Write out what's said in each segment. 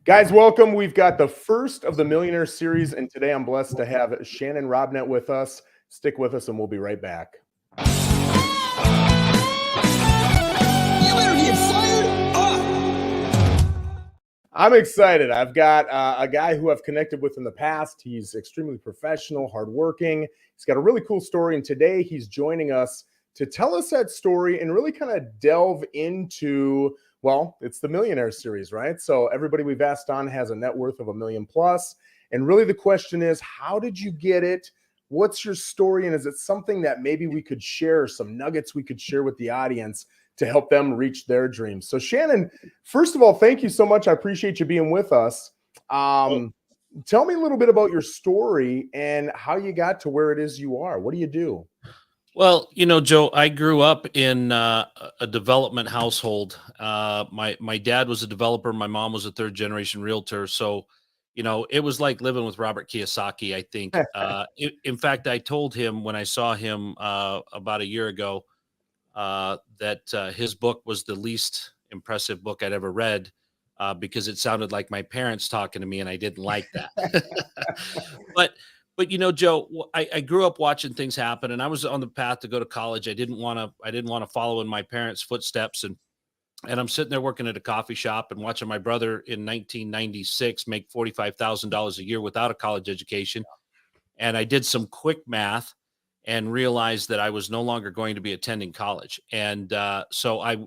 Guys, welcome. We've got the first of the Millionaire Series, and today I'm blessed to have Shannon Robinett with us. Stick with us, and we'll be right back. You better get fired up. I'm excited. I've got a guy who I've connected with in the past. He's extremely professional, hardworking. He's got a really cool story, and today he's joining us to tell us that story and really kind of delve into, well, it's the Millionaire Series, right? So everybody we've asked on has a net worth of $1 million plus. And really the question is, how did you get it? What's your story? And is it something that maybe we could share, some nuggets we could share with the audience to help them reach their dreams? So Shannon, first of all, thank you so much. I appreciate you being with us. Tell me a little bit about your story and how you got to where it is you are. What do you do? Well, Joe, I grew up in a development household. My dad was a developer. My mom was a third generation realtor. So, it was like living with Robert Kiyosaki, I think. In fact, I told him when I saw him about a year ago that his book was the least impressive book I'd ever read because it sounded like my parents talking to me, and I didn't like that. But Joe, I grew up watching things happen, and I was on the path to go to college. I didn't want to follow in my parents' footsteps, and I'm sitting there working at a coffee shop and watching my brother in 1996 make $45,000 a year without a college education. And I did some quick math and realized that I was no longer going to be attending college. And so I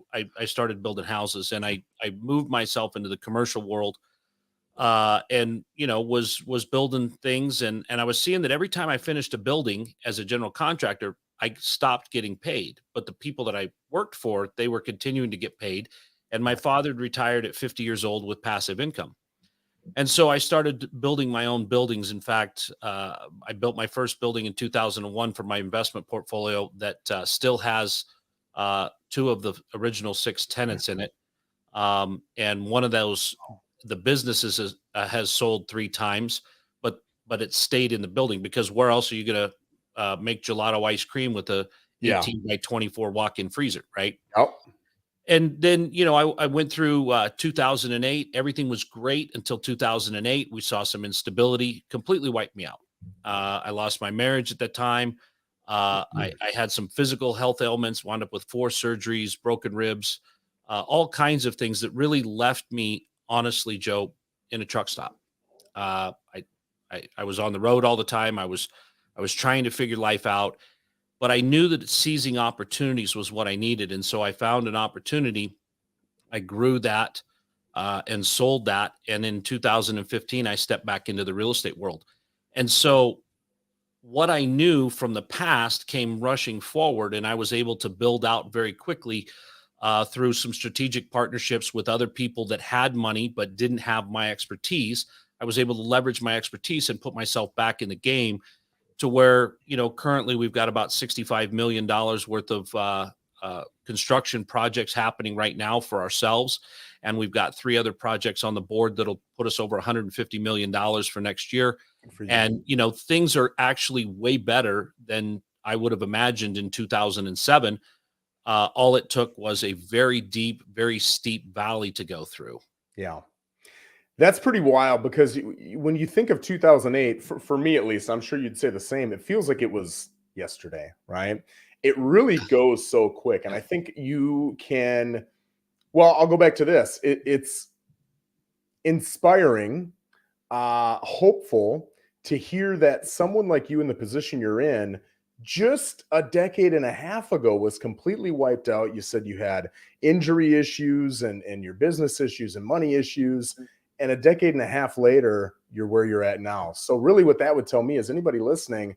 started building houses, and I moved myself into the commercial world. And was building things, and I was seeing that every time I finished a building as a general contractor, I stopped getting paid. But the people that I worked for, they were continuing to get paid. And my father had retired at 50 years old with passive income. And so I started building my own buildings. In fact, I built my first building in 2001 for my investment portfolio that still has 2 of the original 6 tenants in it. And one of those, the businesses has sold 3 times, but it stayed in the building, because where else are you going to make gelato ice cream with a 18 by 24 walk-in freezer, right? Yep. And then, I went through 2008. Everything was great until 2008. We saw some instability, completely wiped me out. I lost my marriage at that time. I had some physical health ailments, wound up with 4 surgeries, broken ribs, all kinds of things that really left me, honestly, Joe, in a truck stop. I was on the road all the time. I was trying to figure life out, but I knew that seizing opportunities was what I needed. And so I found an opportunity. I grew that and sold that. And in 2015, I stepped back into the real estate world. And so what I knew from the past came rushing forward, and I was able to build out very quickly through some strategic partnerships with other people that had money but didn't have my expertise. I was able to leverage my expertise and put myself back in the game to where, currently we've got about $65 million worth of construction projects happening right now for ourselves. And we've got 3 other projects on the board that'll put us over $150 million for next year. And, things are actually way better than I would have imagined in 2007. All it took was a very deep, very steep valley to go through. Yeah. That's pretty wild, because when you think of 2008, for me at least, I'm sure you'd say the same. It feels like it was yesterday, right? It really goes so quick. And I think you can, well, I'll go back to this. It's inspiring, hopeful to hear that someone like you in the position you're in just a decade and a half ago was completely wiped out. You said you had injury issues and your business issues and money issues. And a decade and a half later, you're where you're at now. So really what that would tell me is, anybody listening,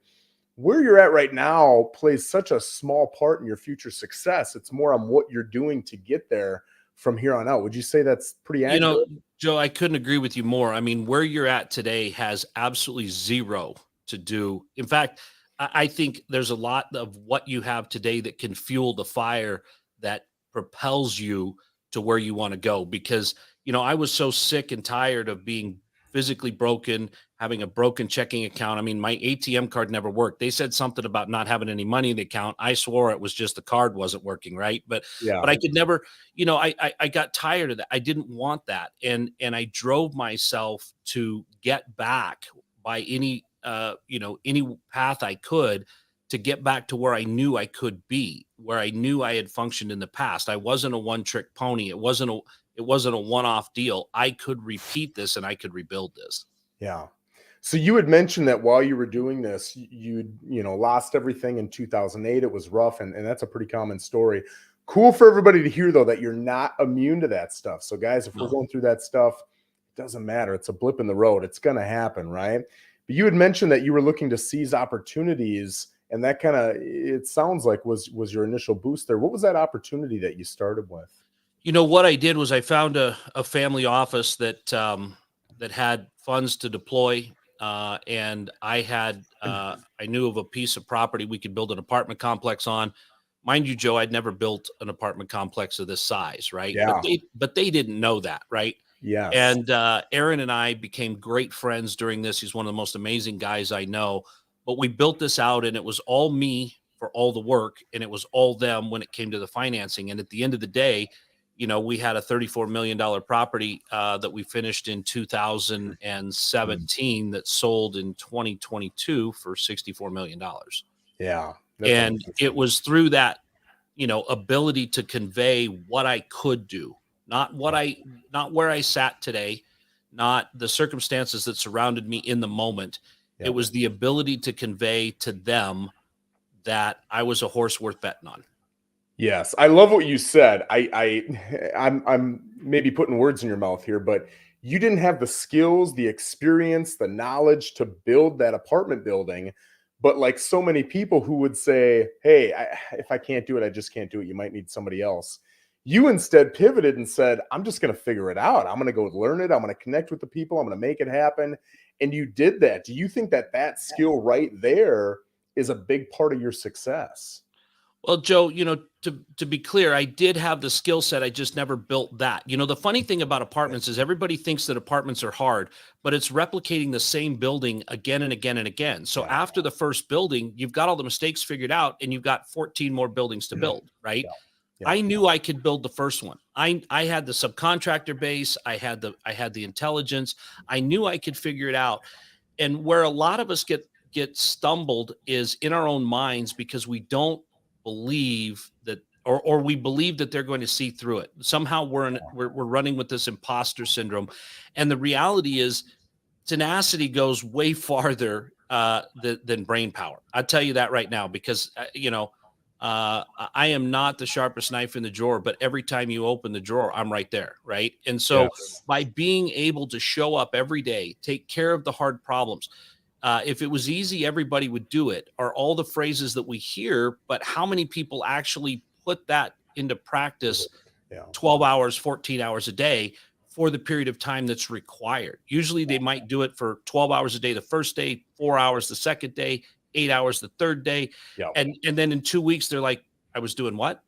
where you're at right now plays such a small part in your future success. It's more on what you're doing to get there from here on out. Would you say that's pretty accurate? Joe, I couldn't agree with you more. I mean, where you're at today has absolutely zero to do. In fact, I think there's a lot of what you have today that can fuel the fire that propels you to where you want to go. Because, I was so sick and tired of being physically broken, having a broken checking account. I mean, my ATM card never worked. They said something about not having any money in the account. I swore it was just the card wasn't working, right? But Yeah. I could never, I got tired of that. I didn't want that. And I drove myself to get back by any any path I could to get back to where I knew I could be, where I knew I had functioned in the past. I wasn't a one-trick pony. It wasn't a one-off deal. I could repeat this and I could rebuild this. Yeah. So you had mentioned that while you were doing this, lost everything in 2008. It was rough, and that's a pretty common story. Cool for everybody to hear, though, that you're not immune to that stuff. So, guys, if we're going through that stuff, it doesn't matter. It's a blip in the road. It's going to happen, right? But you had mentioned that you were looking to seize opportunities, and that kind of, it sounds like, was your initial boost there. What was that opportunity that you started with? What I did was I found a family office that had funds to deploy, and I knew of a piece of property we could build an apartment complex on. Mind you, Joe, I'd never built an apartment complex of this size, right? Yeah. But they didn't know that, right? Yeah. And Aaron and I became great friends during this. He's one of the most amazing guys I know. But we built this out, and it was all me for all the work, and it was all them when it came to the financing. And at the end of the day, we had a $34 million property that we finished in 2017 that sold in 2022 for $64 million. Yeah. And it was through that, ability to convey what I could do, not where I sat today, not the circumstances that surrounded me in the moment. Yep. It was the ability to convey to them that I was a horse worth betting on. Yes, I love what you said. I'm maybe putting words in your mouth here, but you didn't have the skills, the experience, the knowledge to build that apartment building. But like so many people who would say, hey, if I can't do it, I just can't do it. You might need somebody else. You instead pivoted and said, I'm just going to figure it out. I'm going to go learn it. I'm going to connect with the people. I'm going to make it happen. And you did that. Do you think that skill right there is a big part of your success? Well, Joe, to be clear, I did have the skill set. I just never built that. The funny thing about apartments is everybody thinks that apartments are hard, but it's replicating the same building again and again and again. So after the first building, you've got all the mistakes figured out, and you've got 14 more buildings to build, right? Yeah. I knew I could build the first one. I had the subcontractor base. I had the intelligence. I knew I could figure it out. And where a lot of us get stumbled is in our own minds, because we don't believe that, or we believe that they're going to see through it. Somehow we're running with this imposter syndrome. And the reality is tenacity goes way farther than brain power. I'll tell you that right now, because I am not the sharpest knife in the drawer, but every time you open the drawer, I'm right there. Right. And so by being able to show up every day, take care of the hard problems, if it was easy, everybody would do it, are all the phrases that we hear. But how many people actually put that into practice 12 hours, 14 hours a day for the period of time that's required? Usually they might do it for 12 hours a day the first day, 4 hours the second day, 8 hours the third day. And then in 2 weeks, they're like, I was doing what?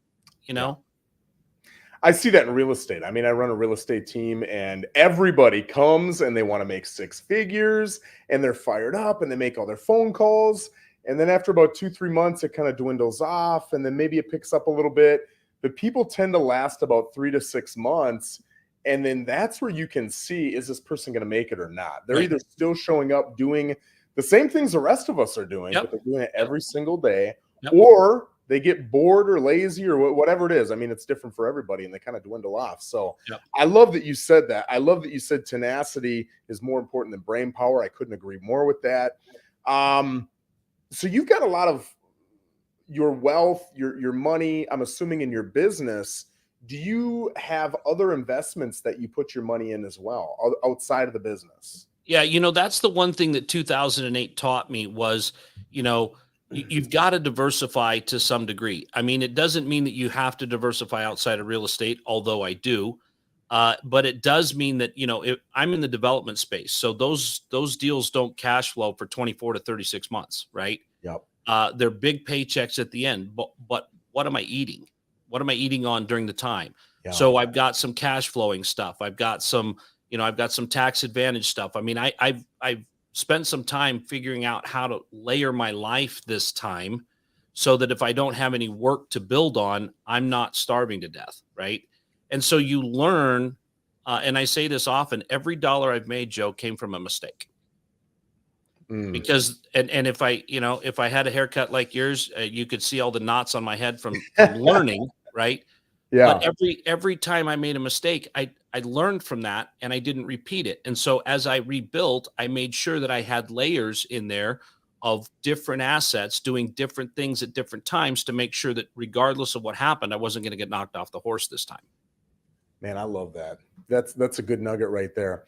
I see that in real estate. I mean, I run a real estate team, and everybody comes and they want to make six figures, and they're fired up and they make all their phone calls. And then after about 2-3 months, it kind of dwindles off, and then maybe it picks up a little bit. But people tend to last about 3 to 6 months. And then that's where you can see, is this person going to make it or not? They're either still showing up doing the same things the rest of us are doing, but they're doing it every single day, or they get bored or lazy or whatever it is. I mean, it's different for everybody, and they kind of dwindle off. So I love that you said that. I love that you said tenacity is more important than brain power. I couldn't agree more with that. So you've got a lot of your wealth, your money, I'm assuming, in your business. Do you have other investments that you put your money in as well outside of the business? Yeah. That's the one thing that 2008 taught me was, you've got to diversify to some degree. I mean, it doesn't mean that you have to diversify outside of real estate, although I do. But it does mean that, if I'm in the development space, so those deals don't cash flow for 24 to 36 months, right? Yep. They're big paychecks at the end, but what am I eating? What am I eating on during the time? So I've got some cash flowing stuff. I've got some, I've got some tax advantage stuff. I mean, I've spent some time figuring out how to layer my life this time so that if I don't have any work to build on, I'm not starving to death. Right. And so you learn, and I say this often, every dollar I've made, Joe, came from a mistake. Because and if if I had a haircut like yours, you could see all the knots on my head from learning, right? Yeah. But every time I made a mistake, I learned from that and I didn't repeat it. And so as I rebuilt, I made sure that I had layers in there of different assets doing different things at different times to make sure that regardless of what happened, I wasn't going to get knocked off the horse this time. Man, I love that. That's a good nugget right there.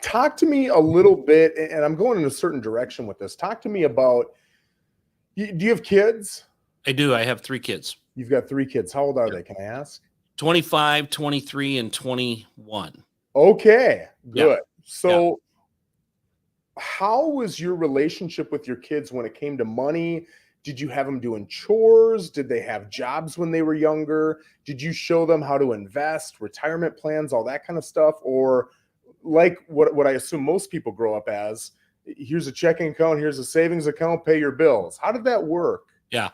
Talk to me a little bit, and I'm going in a certain direction with this. Talk to me about, do you have kids? I do. I have 3 kids. You've got 3 kids. How old are they? Can I ask? 25, 23, and 21. Okay, good. Yeah. So how was your relationship with your kids when it came to money? Did you have them doing chores? Did they have jobs when they were younger? Did you show them how to invest, retirement plans, all that kind of stuff? Or like what I assume most people grow up as, here's a checking account, here's a savings account, pay your bills. How did that work? Yeah.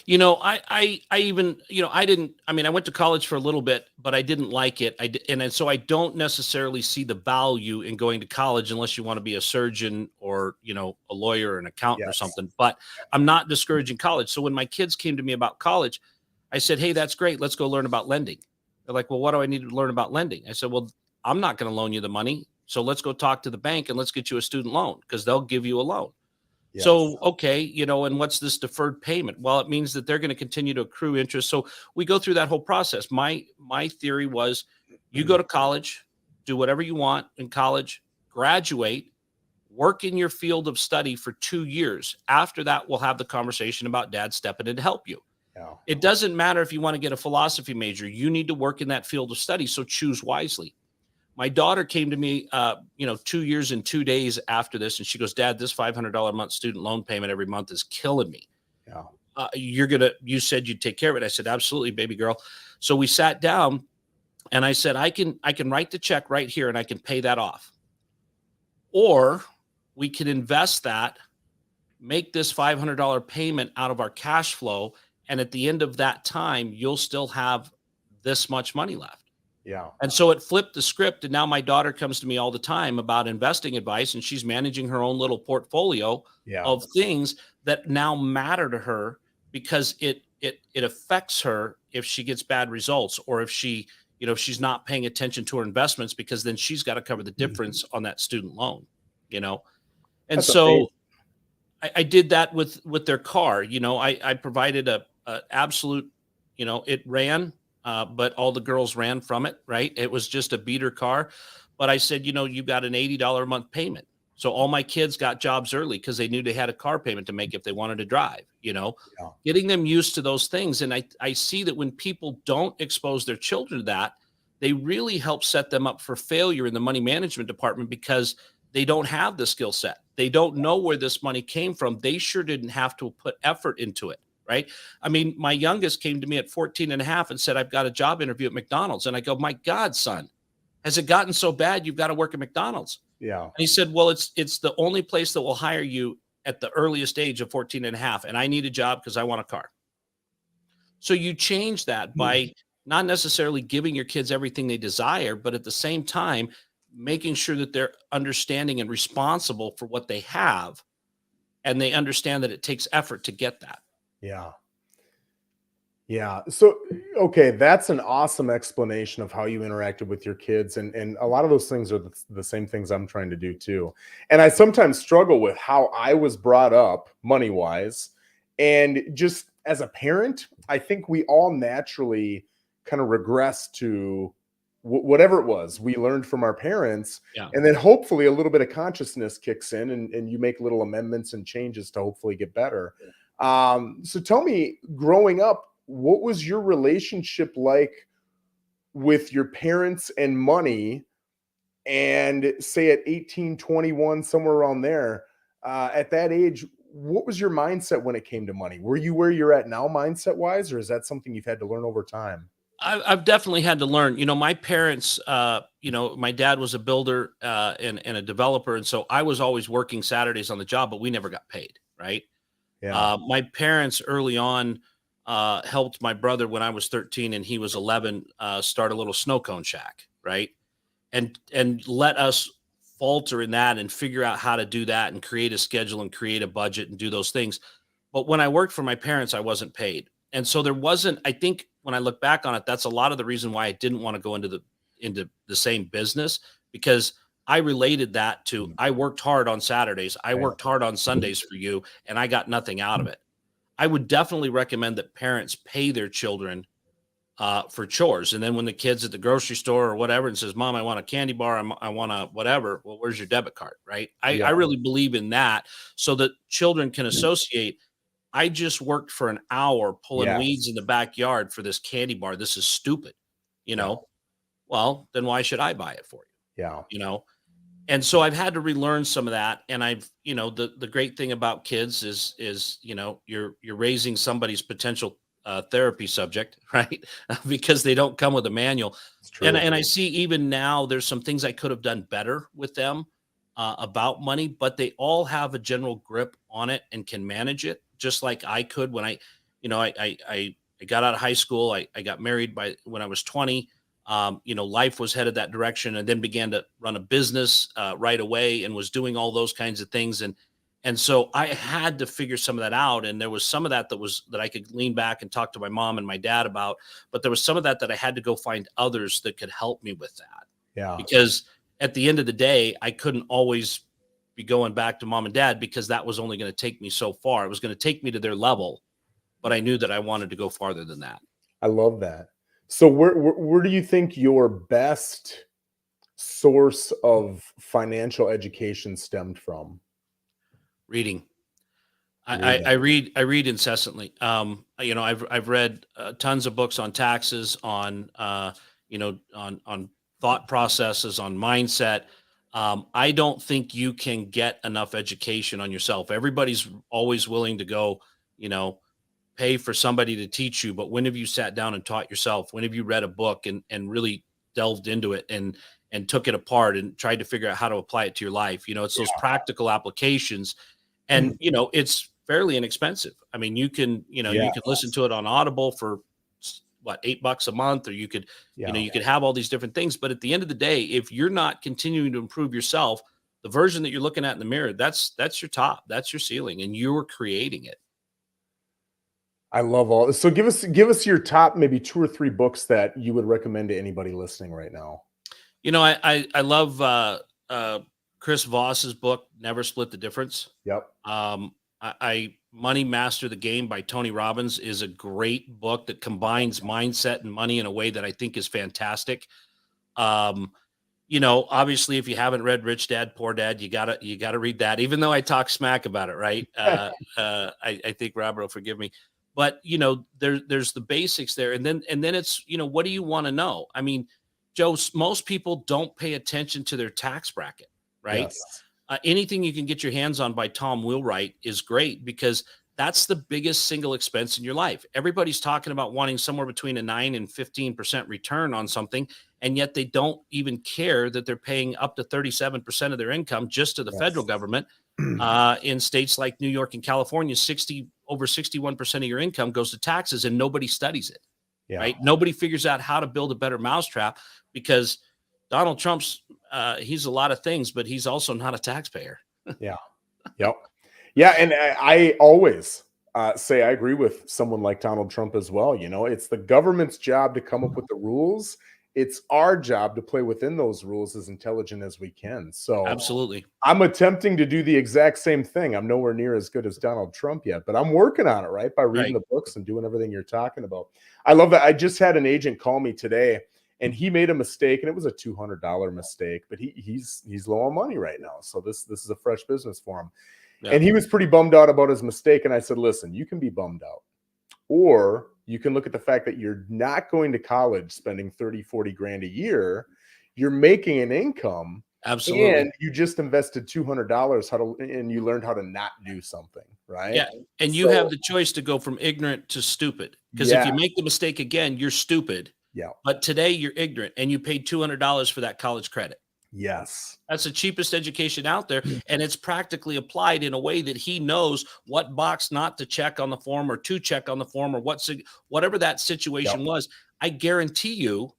I even, I went to college for a little bit, but I didn't like it. And so I don't necessarily see the value in going to college unless you want to be a surgeon or, a lawyer or an accountant or something, but I'm not discouraging college. So when my kids came to me about college, I said, hey, that's great. Let's go learn about lending. They're like, well, what do I need to learn about lending? I said, well, I'm not going to loan you the money. So let's go talk to the bank and let's get you a student loan because they'll give you a loan. Yes. So, okay, and what's this deferred payment? Well, it means that they're going to continue to accrue interest. So we go through that whole process. My theory was you go to college, do whatever you want in college, graduate, work in your field of study for 2 years. After that, we'll have the conversation about dad stepping in to help you. Yeah. It doesn't matter if you want to get a philosophy major. You need to work in that field of study. So choose wisely. My daughter came to me, 2 years and 2 days after this, and she goes, Dad, this $500 a month student loan payment every month is killing me. Yeah. You said you'd take care of it. I said, absolutely, baby girl. So we sat down and I said, I can write the check right here and I can pay that off. Or we can invest that, make this $500 payment out of our cash flow. And at the end of that time, you'll still have this much money left. Yeah. And so it flipped the script. And now my daughter comes to me all the time about investing advice, and she's managing her own little portfolio of things that now matter to her because it affects her if she gets bad results or if she, if she's not paying attention to her investments, because then she's got to cover the difference on that student loan, And that's so amazing. I did that with their car. I provided a absolute, it ran. But all the girls ran from it, right? It was just a beater car. But I said, you got an $80 a month payment. So all my kids got jobs early because they knew they had a car payment to make if they wanted to drive, getting them used to those things. And I see that when people don't expose their children to that, they really help set them up for failure in the money management department because they don't have the skill set. They don't know where this money came from. They sure didn't have to put effort into it. Right. I mean, my youngest came to me at 14 and a half and said, I've got a job interview at McDonald's. And I go, my God, son, has it gotten so bad you've got to work at McDonald's? Yeah. And he said, well, it's the only place that will hire you at the earliest age of 14 and a half. And I need a job because I want a car. So you change that by not necessarily giving your kids everything they desire, but at the same time, making sure that they're understanding and responsible for what they have. And they understand that it takes effort to get that. Yeah. Yeah. So, okay, that's an awesome explanation of how you interacted with your kids. And a lot of those things are the same things I'm trying to do too. And I sometimes struggle with how I was brought up money-wise. And just as a parent, I think we all naturally kind of regress to whatever it was we learned from our parents. Yeah. And then hopefully a little bit of consciousness kicks in and you make little amendments and changes to hopefully get better. Yeah. So tell me, growing up, what was your relationship like with your parents and money? And say at 18, 21, somewhere around there, at that age, what was your mindset when it came to money? Were you where you're at now mindset wise, or is that something you've had to learn over time? I've definitely had to learn. My parents, my dad was a builder and a developer, and so I was always working Saturdays on the job, but we never got paid, right? Yeah. My parents early on helped my brother when I was 13 and he was 11 start a little snow cone shack, right? And let us falter in that and figure out how to do that and create a schedule and create a budget and do those things. But when I worked for my parents, I wasn't paid. And so there wasn't, I think when I look back on it, that's a lot of the reason why I didn't want to go into the same business, because I related that to I worked hard on Saturdays, I Yeah. worked hard on Sundays for you, and I got nothing out of it. I would definitely recommend that parents pay their children for chores. And then when the kid's at the grocery store or whatever and says, Mom, I want a candy bar, I want a whatever. Well, where's your debit card? Right. I Yeah. really believe in that so that children can associate. I just worked for an hour pulling weeds Yes. in the backyard for this candy bar. This is stupid. You Yeah. know, well, then why should I buy it for Yeah. you? And so I've had to relearn some of that. And the great thing about kids is, you're raising somebody's potential therapy subject, right? Because they don't come with a manual. It's And, true. and I see even now there's some things I could have done better with them about money, but they all have a general grip on it and can manage it just like I could when I got out of high school. I got married when I was 20. Life was headed that direction, and then began to run a business right away, and was doing all those kinds of things. And so I had to figure some of that out. And there was some of that I could lean back and talk to my mom and my dad about, but there was some of that I had to go find others that could help me with that, Yeah. because at the end of the day, I couldn't always be going back to mom and dad, because that was only going to take me so far. It was going to take me to their level, but I knew that I wanted to go farther than that. I love that. So where do you think your best source of financial education stemmed from? Reading. Reading. I read incessantly. I've read tons of books on taxes, on on thought processes, on mindset. I don't think you can get enough education on yourself. Everybody's always willing to go, pay for somebody to teach you, but when have you sat down and taught yourself? When have you read a book and really delved into it and took it apart and tried to figure out how to apply it to your life? It's those practical applications. And it's fairly inexpensive. I mean, you can listen to it on Audible for what, $8 a month, or you could Yeah. you could have all these different things. But at the end of the day, if you're not continuing to improve yourself, the version that you're looking at in the mirror, that's your top, that's your ceiling, and you're creating it. I love all this. So give us your top maybe 2 or 3 books that you would recommend to anybody listening right now. I love Chris Voss's book, Never Split the Difference. Yep. I Money Master the Game by Tony Robbins is a great book that combines mindset and money in a way that I think is fantastic. Obviously, if you haven't read Rich Dad Poor Dad, you gotta read that. Even though I talk smack about it, right? I think Robert will forgive me, but there's the basics there, and then it's what do you want to know? I mean, Joe, most people don't pay attention to their tax bracket, right? Yes. Anything you can get your hands on by Tom Wheelwright is great, because that's the biggest single expense in your life. Everybody's talking about wanting somewhere between a 9 and 15% return on something, and yet they don't even care that they're paying up to 37% of their income just to the federal government. In states like New York and California, over 61% of your income goes to taxes, and nobody studies it. Yeah. Right? Nobody figures out how to build a better mousetrap, because Donald Trump's he's a lot of things, but he's also not a taxpayer. Yeah. Yep. Yeah. And I always say I agree with someone like Donald Trump as well. It's the government's job to come up with the rules. It's our job to play within those rules as intelligent as we can. So Absolutely. I'm attempting to do the exact same thing. I'm nowhere near as good as Donald Trump yet, but I'm working on it, right? By reading the books and doing everything you're talking about. I love that. I just had an agent call me today, and he made a mistake, and it was a $200 mistake, but he's low on money right now. So this is a fresh business for him. Yeah. And he was pretty bummed out about his mistake. And I said, listen, you can be bummed out, or you can look at the fact that you're not going to college spending 30, 40 grand a year. You're making an income. Absolutely. And you just invested $200 and you learned how to not do something, right? Yeah. And you have the choice to go from ignorant to stupid. Because if you make the mistake again, you're stupid. Yeah. But today you're ignorant and you paid $200 for that college credit. Yes. That's the cheapest education out there, and it's practically applied in a way that he knows what box not to check on the form or to check on the form, or whatever that situation Yep. was. I guarantee you,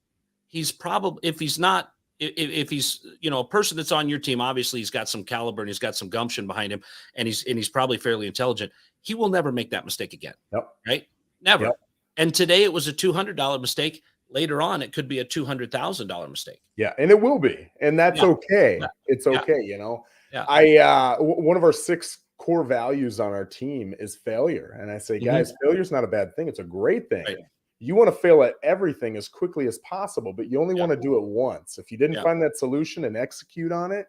he's probably, if he's not, if he's, a person that's on your team, obviously he's got some caliber and he's got some gumption behind him, and he's probably fairly intelligent. He will never make that mistake again. Yep. Right? Never. Yep. And today it was a $200 mistake. Later on, it could be a $200,000 mistake. Yeah, and it will be, and that's okay. Yeah. It's okay, you know. Yeah. One of our 6 core values on our team is failure, and I say, guys, failure's not a bad thing; it's a great thing. Right. You want to fail at everything as quickly as possible, but you only want to do it once. If you didn't find that solution and execute on it,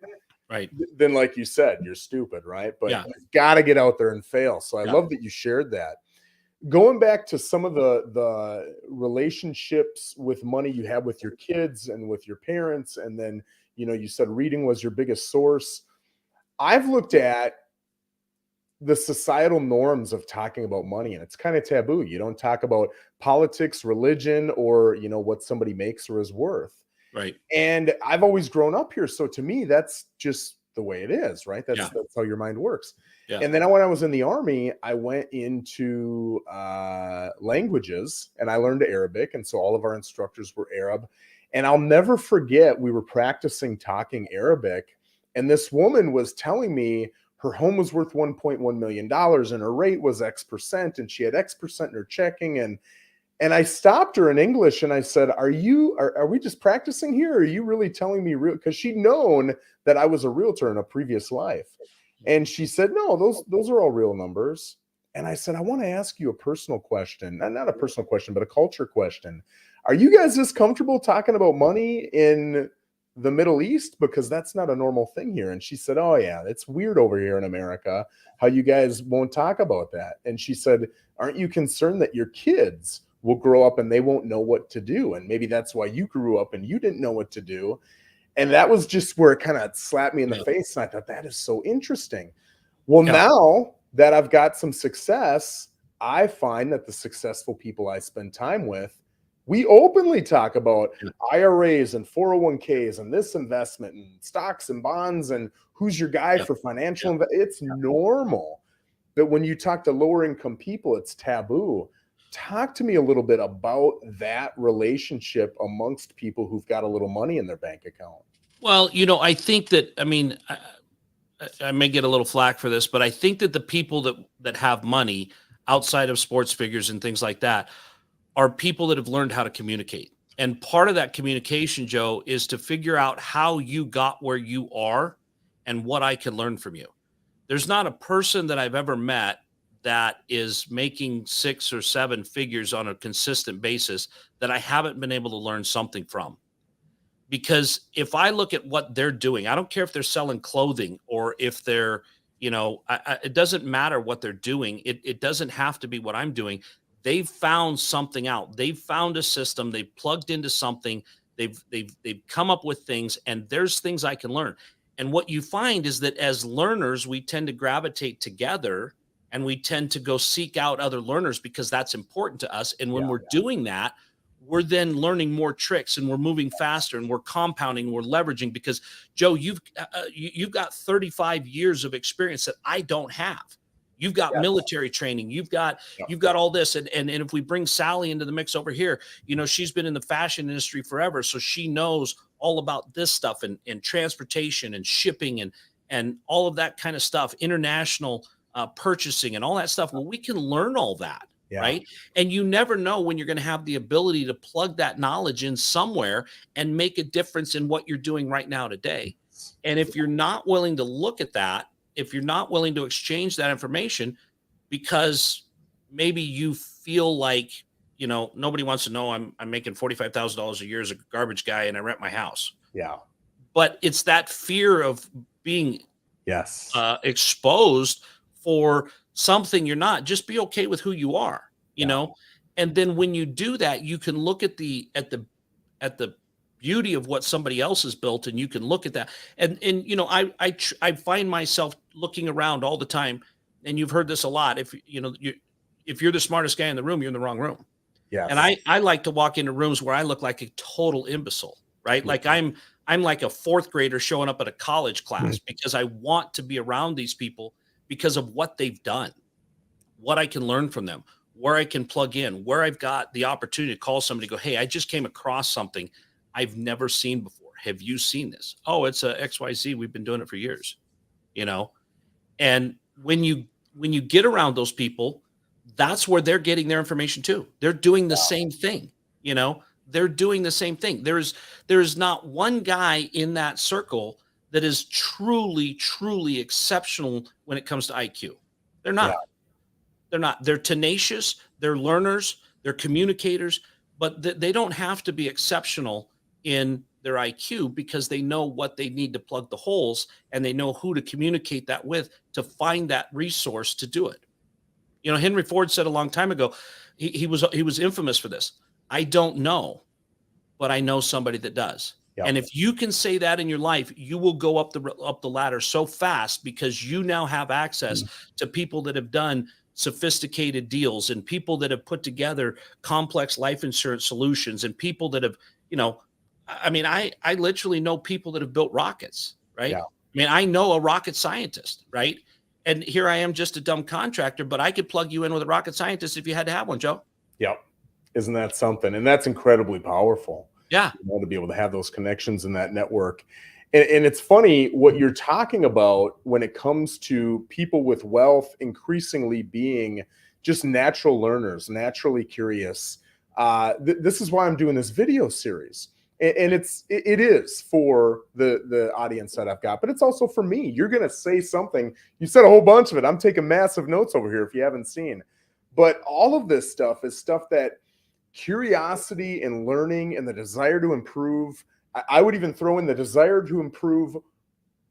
right, then, like you said, you're stupid, right? But you've got to get out there and fail. So I love that you shared that. Going back to some of the relationships with money you have with your kids and with your parents, and then, you said reading was your biggest source. I've looked at the societal norms of talking about money, and it's kind of taboo. You don't talk about politics, religion, or, what somebody makes or is worth. Right. And I've always grown up here. So to me, that's just the way it is, right? That's how your mind works. Yeah. And then when I was in the Army, I went into languages, and I learned Arabic. And so all of our instructors were Arab. And I'll never forget, we were practicing talking Arabic, and this woman was telling me her home was worth $1.1 million and her rate was X%, and she had X% in her checking. And I stopped her in English and I said, are we just practicing here? Or are you really telling me real? Because she'd known that I was a realtor in a previous life. And she said, no, those are all real numbers. And I said, I want to ask you a personal question. Not a personal question, but a culture question. Are you guys this comfortable talking about money in the Middle East? Because that's not a normal thing here. And she said, oh yeah, it's weird over here in America how you guys won't talk about that. And she said, aren't you concerned that your kids will grow up and they won't know what to do? And maybe that's why you grew up and you didn't know what to do. And that was just where it kind of slapped me in the face. And I thought, that is so interesting. Well, now that I've got some success, I find that the successful people I spend time with, we openly talk about IRAs and 401ks and this investment and stocks and bonds and who's your guy for financial It's normal. But when you talk to lower income people, it's taboo. Talk to me a little bit about that relationship amongst people who've got a little money in their bank account. Well, I think that, I may get a little flack for this, but I think that the people that have money outside of sports figures and things like that are people that have learned how to communicate. And part of that communication, Joe, is to figure out how you got where you are and what I can learn from you. There's not a person that I've ever met that is making 6 or 7 figures on a consistent basis that I haven't been able to learn something from. Because if I look at what they're doing, I don't care if they're selling clothing or if they're, it doesn't matter what they're doing. It doesn't have to be what I'm doing. They've found something out. They've found a system. They've plugged into something. They've come up with things, and there's things I can learn. And what you find is that as learners, we tend to gravitate together, and we tend to go seek out other learners because that's important to us. And when we're doing that, we're then learning more tricks, and we're moving faster, and we're compounding, and we're leveraging. Because Joe, you've got 35 years of experience that I don't have. You've got military training. You've got all this. And if we bring Sally into the mix over here, she's been in the fashion industry forever. So she knows all about this stuff and transportation and shipping and all of that kind of stuff, international purchasing and all that stuff. Well, we can learn all that. Right. And you never know when you're going to have the ability to plug that knowledge in somewhere and make a difference in what you're doing right now today. And if you're not willing to look at that, if you're not willing to exchange that information because maybe you feel like, nobody wants to know I'm making $45,000 a year as a garbage guy and I rent my house. Yeah. But it's that fear of being exposed for something you're not. Just be okay with who you are, you know? And then when you do that, you can look at the beauty of what somebody else has built, and you can look at that. And I find myself looking around all the time, and you've heard this a lot. If you're the smartest guy in the room, you're in the wrong room. And Yes. I like to walk into rooms where I look like a total imbecile, right? Like I'm like a fourth grader showing up at a college class because I want to be around these people because of what they've done, what I can learn from them, where I can plug in, where I've got the opportunity to call somebody, go, hey, I just came across something I've never seen before. Have you seen this? Oh, it's a XYZ. We've been doing it for years, you know? And when you get around those people, that's where they're getting their information too. They're doing the same thing, you know? They're doing the same thing. There's not one guy in that circle that is truly exceptional when it comes to IQ. They're not. Yeah. They're not. They're tenacious, they're learners, they're communicators, but they don't have to be exceptional in their IQ because they know what they need to plug the holes and they know who to communicate that with to find that resource to do it. You know, Henry Ford said a long time ago, he was infamous for this. I don't know, but I know somebody that does. Yeah. And if you can say that in your life, you will go up the ladder so fast because you now have access to people that have done sophisticated deals and people that have put together complex life insurance solutions and people that have, you know, I mean, I literally know people that have built rockets, right? Yeah. I mean, I know a rocket scientist, right? And here I am just a dumb contractor, but I could plug you in with a rocket scientist if you had to have one, Joe. Yep. Isn't that something? And that's incredibly powerful. Yeah. You know, to be able to have those connections in that network. And it's funny what you're talking about when it comes to people with wealth increasingly being just natural learners, naturally curious. This is why I'm doing this video series. And it is for the audience that I've got, but it's also for me. You're going to say something. You said a whole bunch of it. I'm taking massive notes over here if you haven't seen. But all of this stuff is stuff that curiosity and learning and the desire to improve. I would even throw in the desire to improve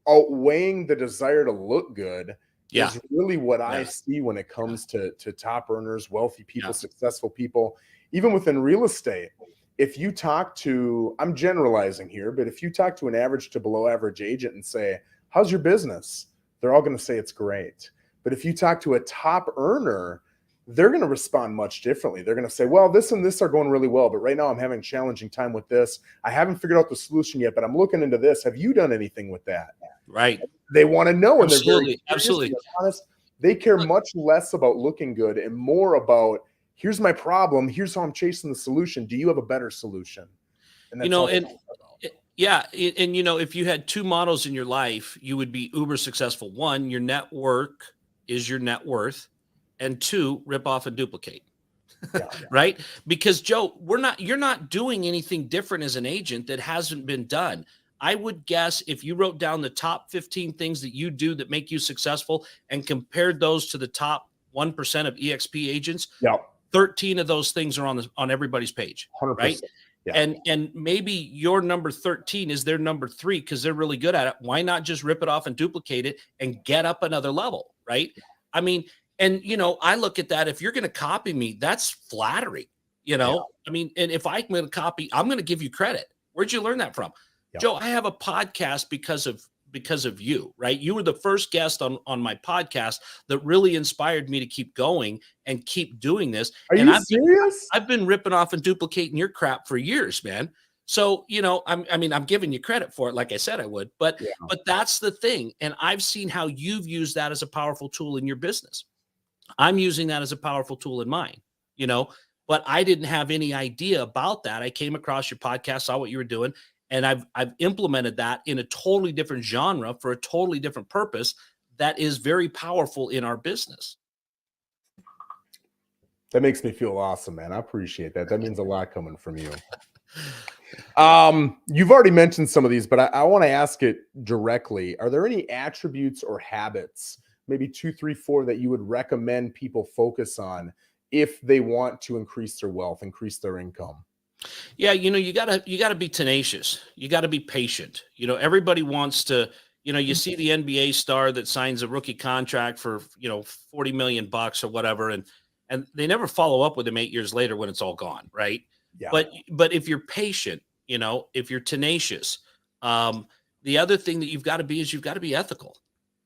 outweighing the desire to look good is really what I see when it comes to top earners, wealthy people, successful people, even within real estate. If you talk to, I'm generalizing here, but if you talk to an average to below average agent and say, how's your business? They're all going to say it's great. But if you talk to a top earner, they're going to respond much differently. They're going to say, well, this and this are going really well, but right now I'm having a challenging time with this. I haven't figured out the solution yet, but I'm looking into this. Have you done anything with that? Right. They want to know. And Absolutely. they're Absolutely. honest. They care much less about looking good and more about, here's my problem. Here's how I'm chasing the solution. Do you have a better solution? And that's You know, all and yeah. And, you know, if you had two models in your life, you would be uber successful. One, your network is your net worth. And two, rip off and duplicate. Right? Because Joe, you're not doing anything different as an agent that hasn't been done. I would guess if you wrote down the top 15 things that you do that make you successful and compared those to the top 1% of EXP agents, 13 of those things are on everybody's page, 100%. right? Yeah. And maybe your number 13 is their number 3 because they're really good at it. Why not just rip it off and duplicate it and get up another level, right? I mean, and, you know, I look at that. If you're going to copy me, that's flattering, you know? I mean, and if I'm going to copy, I'm going to give you credit. Where'd you learn that from? Joe, I have a podcast because of you, right? You were the first guest on my podcast that really inspired me to keep going and keep doing this. Are you serious? I've been ripping off and duplicating your crap for years, man. So, you know, I'm giving you credit for it, like I said I would, but that's the thing. And I've seen how you've used that as a powerful tool in your business. I'm using that as a powerful tool in mine, you know, but I didn't have any idea about that. I came across your podcast, saw what you were doing, and I've implemented that in a totally different genre for a totally different purpose that is very powerful in our business. That makes me feel awesome, man. I appreciate that. That means a lot coming from you. You've already mentioned some of these, but I want to ask it directly. Are there any attributes or habits, maybe 2, 3, 4, that you would recommend people focus on if they want to increase their wealth, increase their income? Yeah, you know, you gotta be tenacious. You gotta be patient. You know, everybody wants to, you know, you see the NBA star that signs a rookie contract for, you know, $40 million or whatever, and they never follow up with him 8 years later when it's all gone, right? Yeah. But if you're patient, you know, if you're tenacious, the other thing that you've got to be is you've got to be ethical.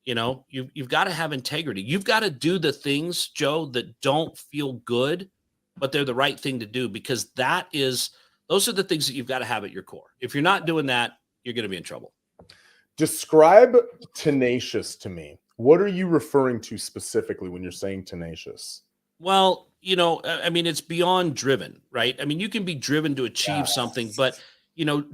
You know, you've got to have integrity. You've got to do the things, Joe, that don't feel good, but they're the right thing to do, because those are the things that you've got to have at your core. If you're not doing that, you're going to be in trouble. Describe tenacious to me. What are you referring to specifically when you're saying tenacious? Well, I mean, it's beyond driven, right? I mean, you can be driven to achieve something, but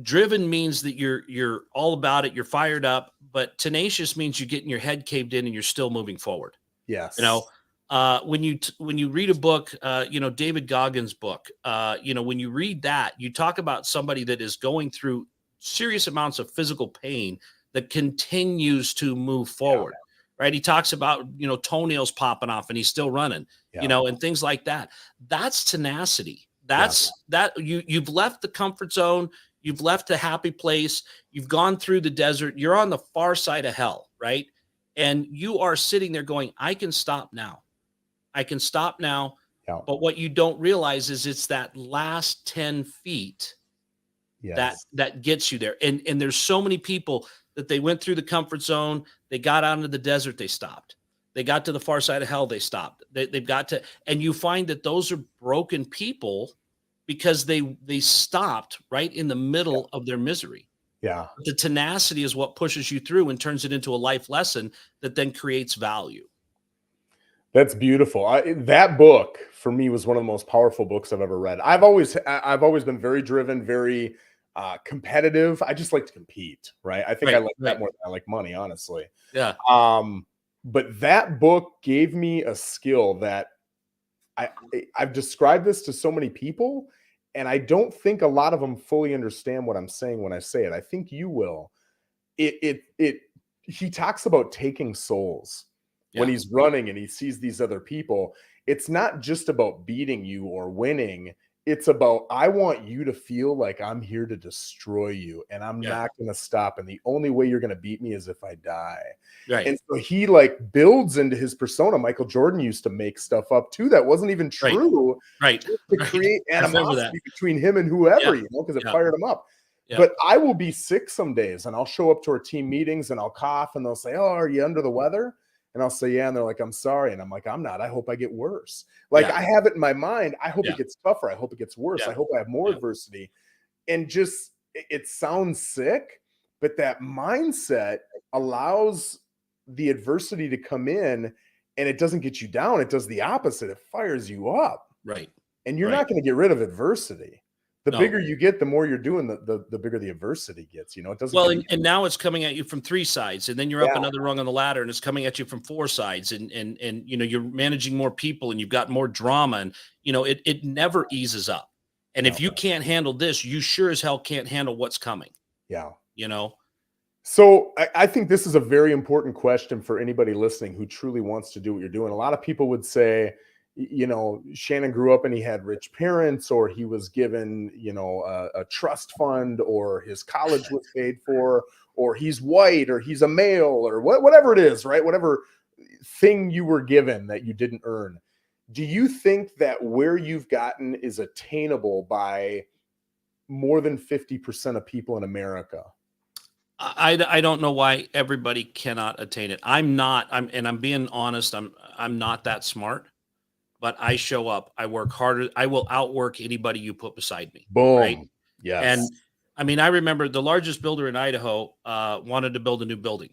driven means that you're all about it, you're fired up, but tenacious means you're getting your head caved in and you're still moving forward. Yes. When you read a book, David Goggins' book, when you read that, you talk about somebody that is going through serious amounts of physical pain that continues to move forward. Right. He talks about, toenails popping off and he's still running, and things like that. That's tenacity. That you've left the comfort zone. You've left the happy place. You've gone through the desert. You're on the far side of hell. Right. And you are sitting there going, I can stop now. I can stop now. Yeah. But what you don't realize is it's that last 10 feet that gets you there. And there's so many people that they went through the comfort zone. They got out into the desert. They stopped. They got to the far side of hell. They stopped. They've got to, and you find that those are broken people because they stopped right in the middle of their misery. Yeah. The tenacity is what pushes you through and turns it into a life lesson that then creates value. That's beautiful. That book for me was one of the most powerful books I've ever read. I've always been very driven, very competitive. I just like to compete, right? I think I like that more than I like money, honestly. Yeah. But that book gave me a skill that I've described this to so many people, and I don't think a lot of them fully understand what I'm saying when I say it. I think you will. He talks about taking souls. When he's running and he sees these other people, it's not just about beating you or winning. It's about, I want you to feel like I'm here to destroy you and I'm not going to stop. And the only way you're going to beat me is if I die. Right. And so he builds into his persona. Michael Jordan used to make stuff up too that wasn't even true. Right. To create animosity between him and whoever, because it fired him up. Yeah. But I will be sick some days and I'll show up to our team meetings and I'll cough and they'll say, "Oh, are you under the weather?" And I'll say, "Yeah." And they're like, "I'm sorry." And I'm like, "I'm not. I hope I get worse." I have it in my mind. I hope it gets tougher. I hope it gets worse. I hope I have more adversity. And just, it sounds sick, but that mindset allows the adversity to come in and it doesn't get you down. It does the opposite. It fires you up. Right. And you're not going to get rid of adversity. The bigger you get, the more you're doing, the bigger the adversity gets. It doesn't. Well, and now it's coming at you from 3 sides, and then you're up another rung on the ladder, and it's coming at you from 4 sides, and you're managing more people, and you've got more drama, and it never eases up. And if you can't handle this, you sure as hell can't handle what's coming. Yeah. So I think this is a very important question for anybody listening who truly wants to do what you're doing. A lot of people would say, Shannon grew up and he had rich parents, or he was given, a trust fund, or his college was paid for, or he's white, or he's a male, or whatever it is, right? Whatever thing you were given that you didn't earn. Do you think that where you've gotten is attainable by more than 50% of people in America? I don't know why everybody cannot attain it. I'm being honest. I'm not that smart. But I show up, I work harder. I will outwork anybody you put beside me. Boom. Right? Yes. And I mean, I remember the largest builder in Idaho wanted to build a new building,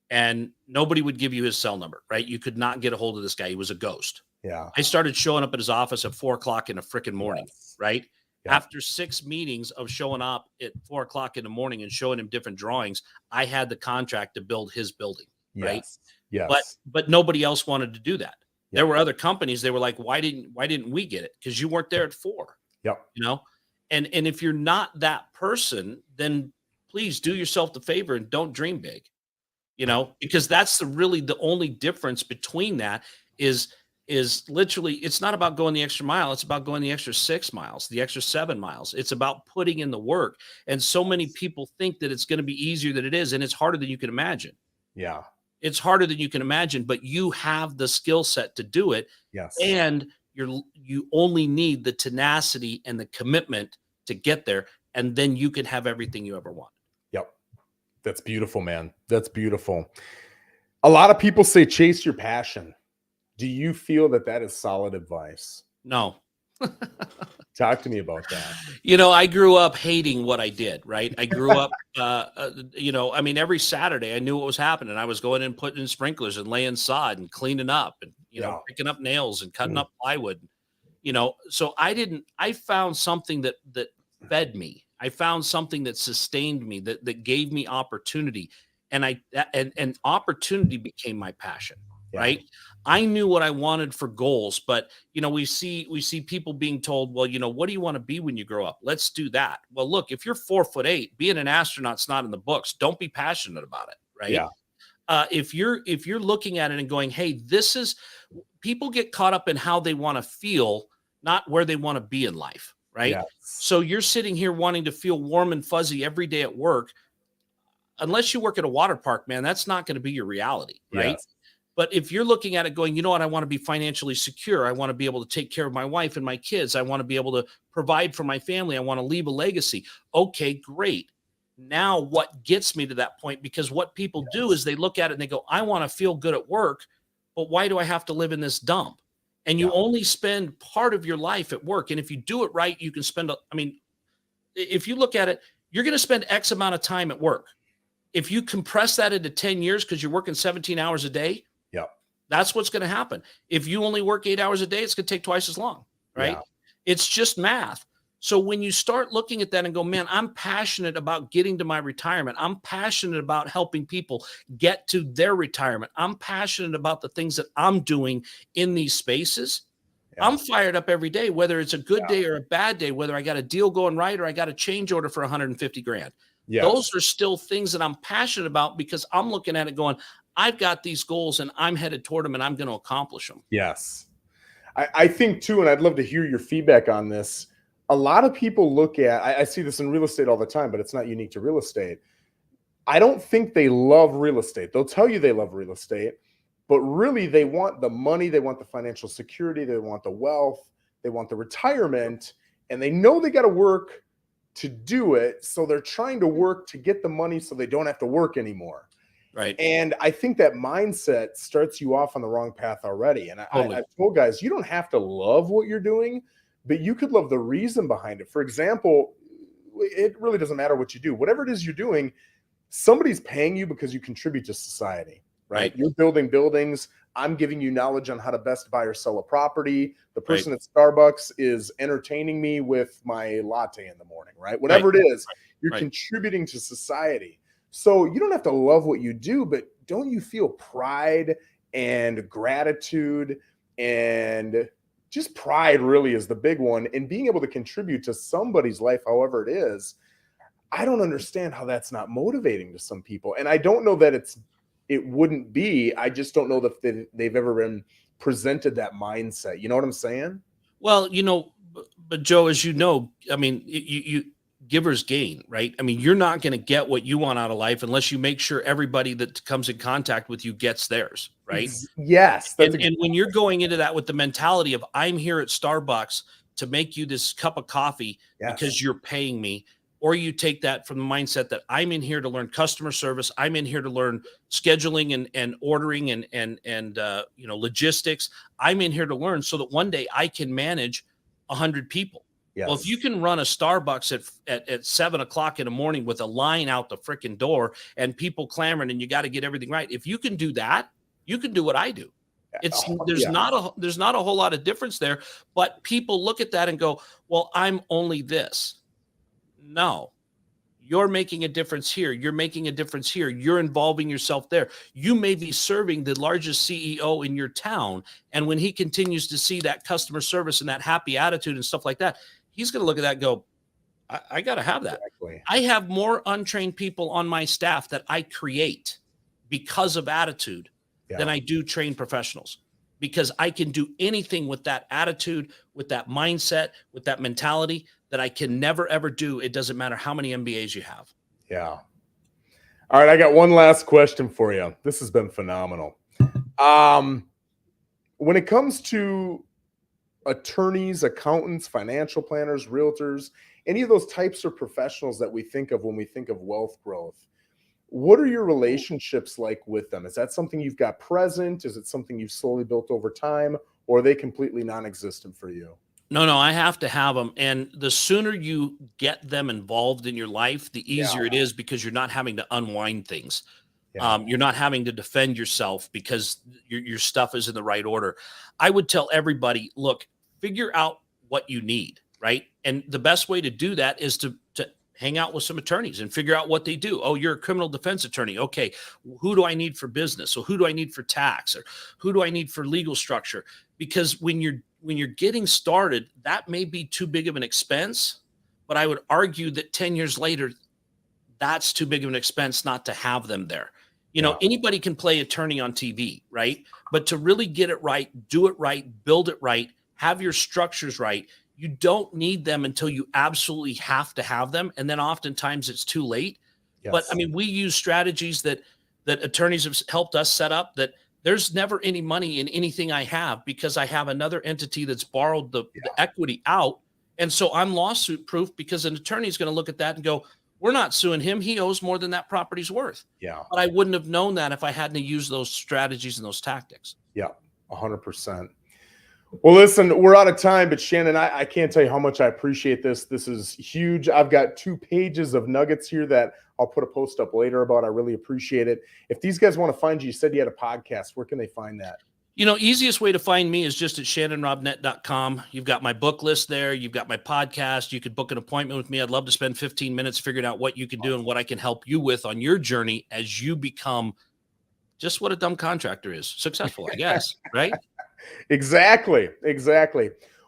and nobody would give you his cell number, right? You could not get a hold of this guy. He was a ghost. Yeah. I started showing up at his office at 4:00 in the freaking morning, right? Yeah. After 6 meetings of showing up at 4:00 in the morning and showing him different drawings, I had the contract to build his building, right? Yes. But nobody else wanted to do that. There were other companies. They were like, why didn't we get it? Because you weren't there at 4. Yep. And if you're not that person, then please do yourself the favor and don't dream big. Because that's the only difference between that is literally, it's not about going the extra mile. It's about going the extra 6 miles, the extra 7 miles. It's about putting in the work. And so many people think that it's going to be easier than it is, and it's harder than you can imagine. Yeah. It's harder than you can imagine, but you have the skill set to do it. Yes. And you only need the tenacity and the commitment to get there. And then you can have everything you ever want. Yep. That's beautiful, man. That's beautiful. A lot of people say, chase your passion. Do you feel that is solid advice? No. Talk to me about that. I grew up hating what I did, right? I grew up, I mean, every Saturday I knew what was happening. I was going in, putting in sprinklers and laying sod and cleaning up and, Yeah. picking up nails and cutting up plywood, so I found something that fed me. I found something that sustained me, that gave me opportunity. And opportunity became my passion, Yeah. right? I knew what I wanted for goals, but we see people being told, well, what do you want to be when you grow up? Let's do that. Well, look, if you're 4'8", being an astronaut's not in the books. Don't be passionate about it, right? Yeah. If you're looking at it and going, hey, this is, people get caught up in how they want to feel, not where they want to be in life, right? Yes. So you're sitting here wanting to feel warm and fuzzy every day at work. Unless you work at a water park, man, that's not going to be your reality, right? Yes. But if you're looking at it going, you know what, I want to be financially secure. I want to be able to take care of my wife and my kids. I want to be able to provide for my family. I want to leave a legacy. Okay, great. Now what gets me to that point? Because what people do is they look at it and they go, I want to feel good at work, but why do I have to live in this dump? And you only spend part of your life at work. And if you do it right, you can spend, if you look at it, you're going to spend X amount of time at work. If you compress that into 10 years because you're working 17 hours a day, that's what's going to happen. If you only work 8 hours a day, it's going to take twice as long, right? Yeah. It's just math. So when you start looking at that and go, man, I'm passionate about getting to my retirement. I'm passionate about helping people get to their retirement. I'm passionate about the things that I'm doing in these spaces. Yeah. I'm fired up every day, whether it's a good day or a bad day, whether I got a deal going right or I got a change order for 150 grand. Yes. Those are still things that I'm passionate about because I'm looking at it going, I've got these goals and I'm headed toward them and I'm going to accomplish them. Yes. I think too, and I'd love to hear your feedback on this. A lot of people look at, I see this in real estate all the time, but it's not unique to real estate. I don't think they love real estate. They'll tell you they love real estate, but really they want the money, they want the financial security, they want the wealth, they want the retirement, and they know they got to work to do it. So they're trying to work to get the money so they don't have to work anymore. Right. And I think that mindset starts you off on the wrong path already. And Totally. I've told guys, you don't have to love what you're doing, but you could love the reason behind it. For example, it really doesn't matter what you do. Whatever it is you're doing, somebody's paying you because you contribute to society, right? You're building buildings. I'm giving you knowledge on how to best buy or sell a property. The person at Starbucks is entertaining me with my latte in the morning, right? Whatever it is, you're contributing to society. So you don't have to love what you do, but don't you feel pride and gratitude, and just pride really is the big one, and being able to contribute to somebody's life, however it is. I don't understand how that's not motivating to some people. And I don't know that it wouldn't be. I just don't know that they've ever been presented that mindset. You know what I'm saying? Well, but Joe, as you know, I mean, you givers gain, right? I mean, you're not going to get what you want out of life unless you make sure everybody that comes in contact with you gets theirs, right? Yes. And when you're going into that with the mentality of I'm here at Starbucks to make you this cup of coffee because you're paying me, or you take that from the mindset that I'm in here to learn customer service, I'm in here to learn scheduling and ordering and logistics. I'm in here to learn so that one day I can manage 100 people. Yes. Well, if you can run a Starbucks at 7:00 in the morning with a line out the freaking door and people clamoring and you got to get everything right. If you can do that, you can do what I do. There's not a whole lot of difference there, but people look at that and go, well, I'm only this. No, you're making a difference here. You're making a difference here. You're involving yourself there. You may be serving the largest CEO in your town. And when he continues to see that customer service and that happy attitude and stuff like that, he's going to look at that and go, I got to have that. Exactly. I have more untrained people on my staff that I create because of attitude than I do trained professionals, because I can do anything with that attitude, with that mindset, with that mentality that I can never, ever do. It doesn't matter how many MBAs you have. Yeah. All right. I got one last question for you. This has been phenomenal. When it comes to attorneys, accountants, financial planners, realtors, any of those types of professionals that we think of when we think of wealth growth, what are your relationships like with them? Is that something you've got present? Is it something you've slowly built over time, or are they completely non-existent for you? No, I have to have them. And the sooner you get them involved in your life, the easier it is because you're not having to unwind things. Yeah. You're not having to defend yourself because your stuff is in the right order. I would tell everybody, look, figure out what you need, right? And the best way to do that is to hang out with some attorneys and figure out what they do. Oh, you're a criminal defense attorney. Okay, who do I need for business? So who do I need for tax? Or who do I need for legal structure? Because when you're getting started, that may be too big of an expense, but I would argue that 10 years later, that's too big of an expense not to have them there. Anybody can play attorney on TV, right? But to really get it right, do it right, build it right, have your structures right, you don't need them until you absolutely have to have them. And then oftentimes it's too late. But I Yes. mean, we use strategies that attorneys have helped us set up that there's never any money in anything I have because I have another entity that's borrowed the equity out. And so I'm lawsuit proof because an attorney is going to look at that and go, we're not suing him. He owes more than that property's worth. Yeah. But I wouldn't have known that if I hadn't used those strategies and those tactics. Yeah. 100%. Well, listen, we're out of time, but Shannon, I can't tell you how much I appreciate this. This is huge. I've got 2 pages of nuggets here that I'll put a post up later about. I really appreciate it. If these guys want to find you, you said you had a podcast. Where can they find that? Easiest way to find me is just at shannonrobinett.com. You've got my book list there. You've got my podcast. You could book an appointment with me. I'd love to spend 15 minutes figuring out what you can do and what I can help you with on your journey as you become just what a dumb contractor is. Successful, I guess, right? Exactly.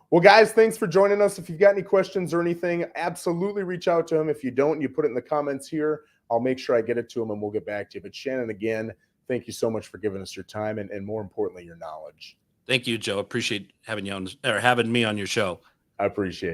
Well, guys, thanks for joining us. If you've got any questions or anything, absolutely reach out to him. If you don't, you put it in the comments here. I'll make sure I get it to him and we'll get back to you. But Shannon, again, thank you so much for giving us your time and more importantly, your knowledge. Thank you, Joe. Appreciate having you on or having me on your show. I appreciate it.